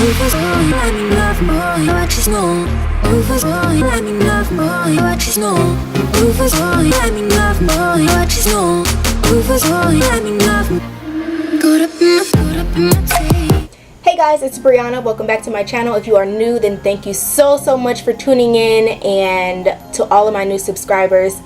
Rufus, oh, you let me love more, what you know. Rufus, oh, you let me love more, what you know. Rufus, oh, you let me love more, what you know. Rufus, oh, you let me love more. Good up in my tape. Hey guys, it's Brianna. Welcome back to my channel. If you are new, then thank you so much for tuning in, and to all of my new subscribers,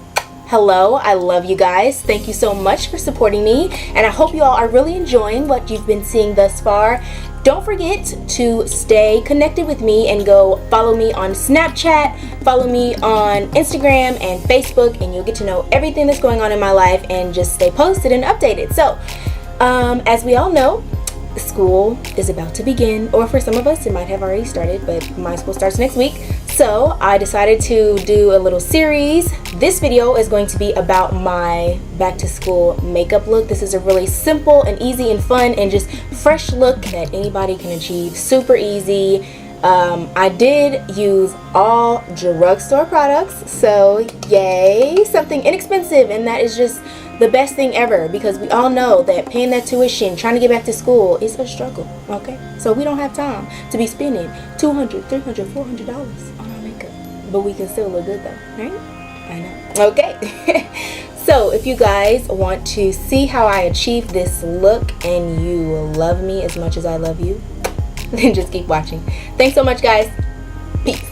hello, I love you guys. Thank you so much for supporting me, and I hope you all are really enjoying what you've been seeing thus far. Don't forget to stay connected with me and go follow me on Snapchat, follow me on Instagram and Facebook, and you'll get to know everything that's going on in my life and just stay posted and updated. So, as we all know, school is about to begin, or for some of us it might have already started, but my school starts next week. So I decided to do a little series. This video is going to be about my back to school makeup look. This is a really simple and easy and fun and just fresh look that anybody can achieve. Super easy. I did use all drugstore products, so yay, something inexpensive, and that is just the best thing ever, because we all know that paying that tuition, trying to get back to school, is a struggle, okay? So we don't have time to be spending $200, $300, $400 on our makeup, but we can still look good though, right? I know. Okay. So if you guys want to see how I achieve this look and you love me as much as I love you, then just keep watching. Thanks so much, guys. Peace.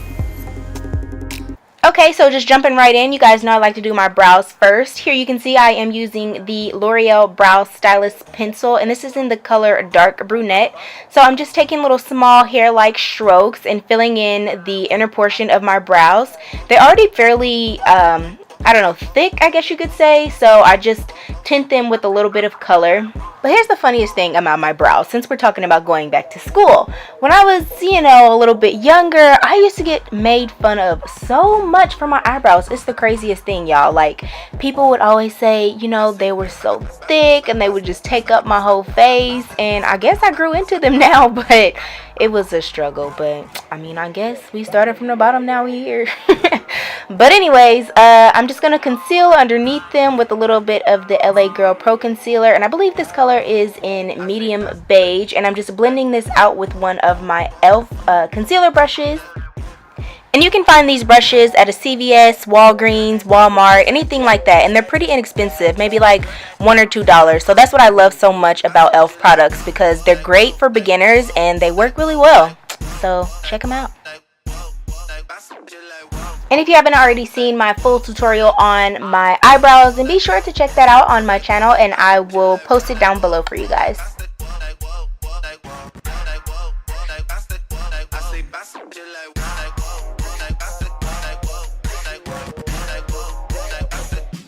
Okay, so just jumping right in, you guys know I like to do my brows first. Here you can see I am using the L'Oreal Brow Stylist pencil, and this is in the color Dark Brunette. So I'm just taking little small hair-like strokes and filling in the inner portion of my brows. They're already fairly, I don't know, thick, I guess you could say, so I just tint them with a little bit of color. But here's the funniest thing about my brows, since we're talking about going back to school. When I was, you know, a little bit younger, I used to get made fun of so much for my eyebrows. It's the craziest thing, y'all. Like, people would always say, you know, they were so thick and they would just take up my whole face, and I guess I grew into them now, but it was a struggle. But I mean, I guess we started from the bottom, now we're here. But anyways, I'm just gonna conceal underneath them with a little bit of the LA Girl Pro Concealer, and I believe this color is in medium beige, and I'm just blending this out with one of my e.l.f. Concealer brushes. And you can find these brushes at a CVS, Walgreens, Walmart, anything like that, and they're pretty inexpensive, maybe like $1 or $2. So that's what I love so much about e.l.f. products, because they're great for beginners and they work really well. So check them out. And if you haven't already seen my full tutorial on my eyebrows, then be sure to check that out on my channel, and I will post it down below for you guys.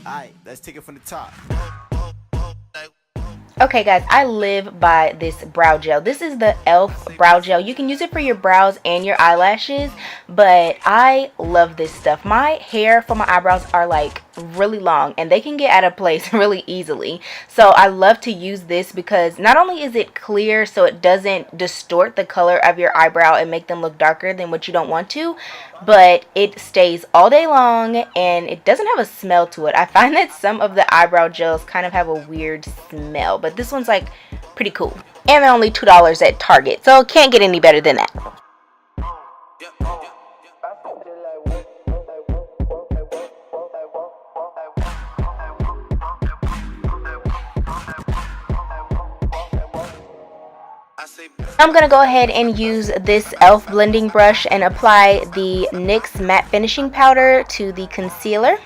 Alright, let's take it from the top. Okay guys, I live by this brow gel. This is the e.l.f. brow gel. You can use it for your brows and your eyelashes, but I love this stuff. My hair for my eyebrows are like really long, and they can get out of place really easily. So I love to use this because not only is it clear, so it doesn't distort the color of your eyebrow and make them look darker than what you don't want to, but it stays all day long and it doesn't have a smell to it. I find that some of the eyebrow gels kind of have a weird smell, but this one's like pretty cool. And they're only $2 at Target, so can't get any better than that. I'm going to go ahead and use this e.l.f. blending brush and apply the NYX matte finishing powder to the concealer.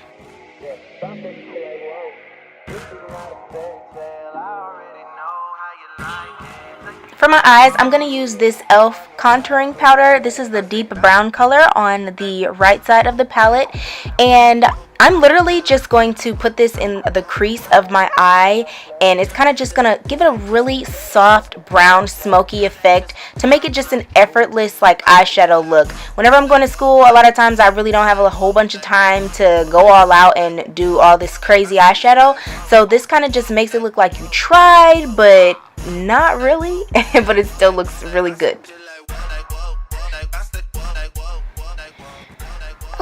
For my eyes, I'm going to use this e.l.f. contouring powder. This is the deep brown color on the right side of the palette, and I'm literally just going to put this in the crease of my eye, and it's kind of just going to give it a really soft brown smoky effect to make it just an effortless like eyeshadow look. Whenever I'm going to school, a lot of times I really don't have a whole bunch of time to go all out and do all this crazy eyeshadow, so this kind of just makes it look like you tried, but not really. But it still looks really good.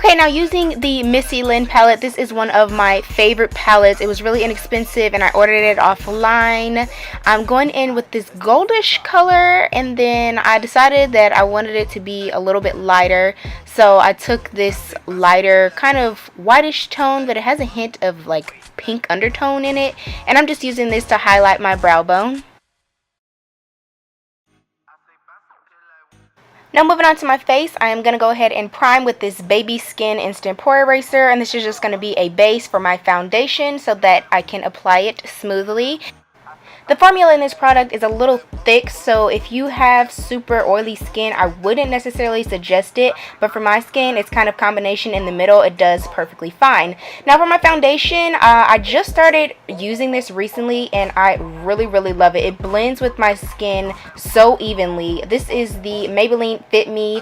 Okay, now using the Missy Lynn palette, this is one of my favorite palettes. It was really inexpensive and I ordered it offline. I'm going in with this goldish color, and then I decided that I wanted it to be a little bit lighter. So I took this lighter kind of whitish tone, but it has a hint of like pink undertone in it. And I'm just using this to highlight my brow bone. Now moving on to my face, I am going to go ahead and prime with this Baby Skin Instant Pore Eraser, and this is just going to be a base for my foundation so that I can apply it smoothly. The formula in this product is a little thick, so if you have super oily skin, I wouldn't necessarily suggest it, but for my skin, it's kind of combination in the middle. It does perfectly fine. Now for my foundation, I just started using this recently and I really love it. It blends with my skin so evenly. This is the Maybelline Fit Me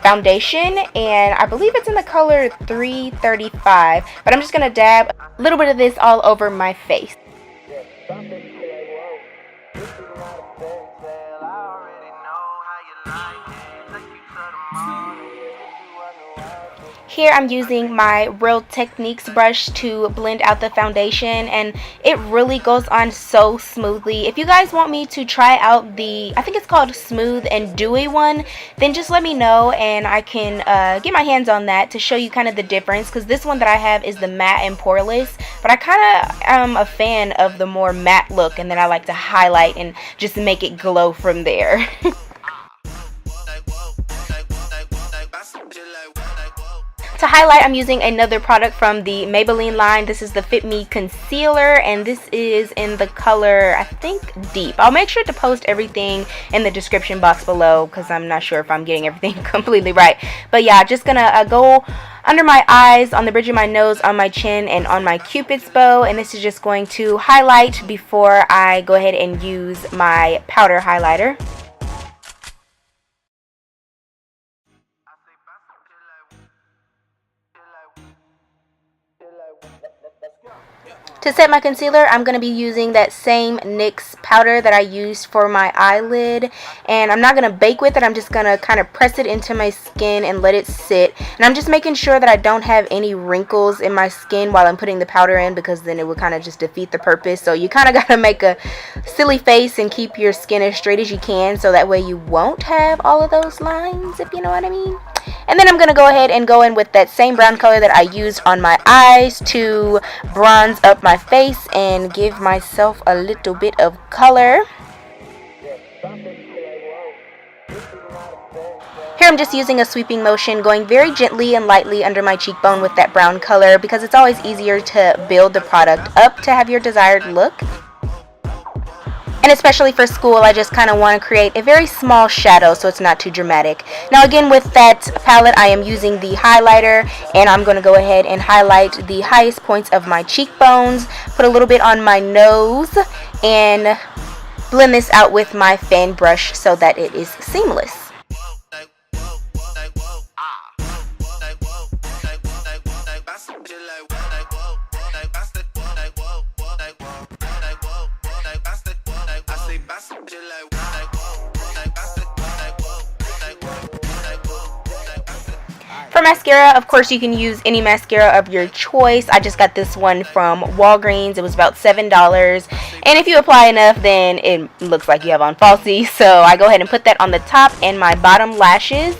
foundation, and I believe it's in the color 335, but I'm just going to dab a little bit of this all over my face. Here I'm using my Real Techniques brush to blend out the foundation, and it really goes on so smoothly. If you guys want me to try out the, I think it's called Smooth and Dewy one, then just let me know and I can get my hands on that to show you kind of the difference, because this one that I have is the matte and poreless, but I kind of am a fan of the more matte look, and then I like to highlight and just make it glow from there. To highlight, I'm using another product from the Maybelline line. This is the Fit Me Concealer, and this is in the color, I think, Deep. I'll make sure to post everything in the description box below because I'm not sure if I'm getting everything completely right. But yeah, just gonna go under my eyes, on the bridge of my nose, on my chin, and on my Cupid's bow. And this is just going to highlight before I go ahead and use my powder highlighter. To set my concealer, I'm going to be using that same NYX powder that I used for my eyelid, and I'm not going to bake with it. I'm just going to kind of press it into my skin and let it sit, and I'm just making sure that I don't have any wrinkles in my skin while I'm putting the powder in, because then it would kind of just defeat the purpose. So you kind of got to make a silly face and keep your skin as straight as you can, so that way you won't have all of those lines, if you know what I mean. And then I'm going to go ahead and go in with that same brown color that I used on my eyes to bronze up my face and give myself a little bit of color. Here I'm just using a sweeping motion, going very gently and lightly under my cheekbone with that brown color, because it's always easier to build the product up to have your desired look. And especially for school, I just kind of want to create a very small shadow so it's not too dramatic. Now again, with that palette, I am using the highlighter, and I'm going to go ahead and highlight the highest points of my cheekbones, put a little bit on my nose, and blend this out with my fan brush so that it is seamless. For mascara, of course, you can use any mascara of your choice. I just got this one from Walgreens. It was about $7. And if you apply enough, then it looks like you have on falsies. So I go ahead and put that on the top and my bottom lashes.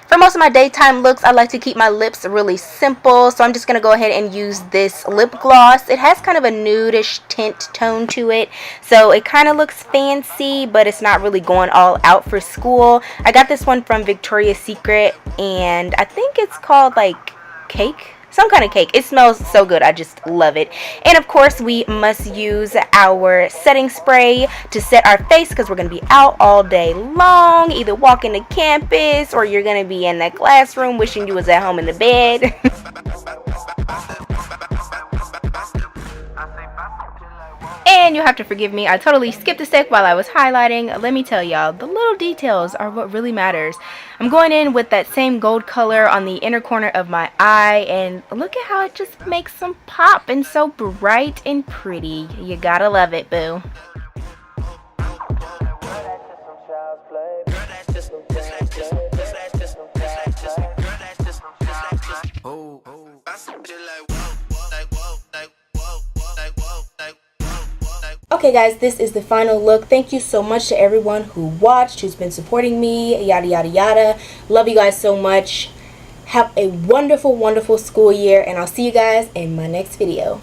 For most of my daytime looks, I like to keep my lips really simple, so I'm just going to go ahead and use this lip gloss. It has kind of a nudish tint tone to it, so it kind of looks fancy, but it's not really going all out for school. I got this one from Victoria's Secret, and I think it's called like Cake. Some kind of cake. It smells so good. I just love it. And of course, we must use our setting spray to set our face, because we're going to be out all day long, either walking to campus or you're going to be in that classroom wishing you was at home in the bed. And you have to forgive me, I totally skipped a step while I was highlighting. Let me tell y'all, the little details are what really matters. I'm going in with that same gold color on the inner corner of my eye, and look at how it just makes some pop and so bright and pretty. You gotta love it, boo. Okay guys, this is the final look. Thank you so much to everyone who watched, who's been supporting me, yada yada yada. Love you guys so much. Have a wonderful, wonderful school year, and I'll see you guys in my next video.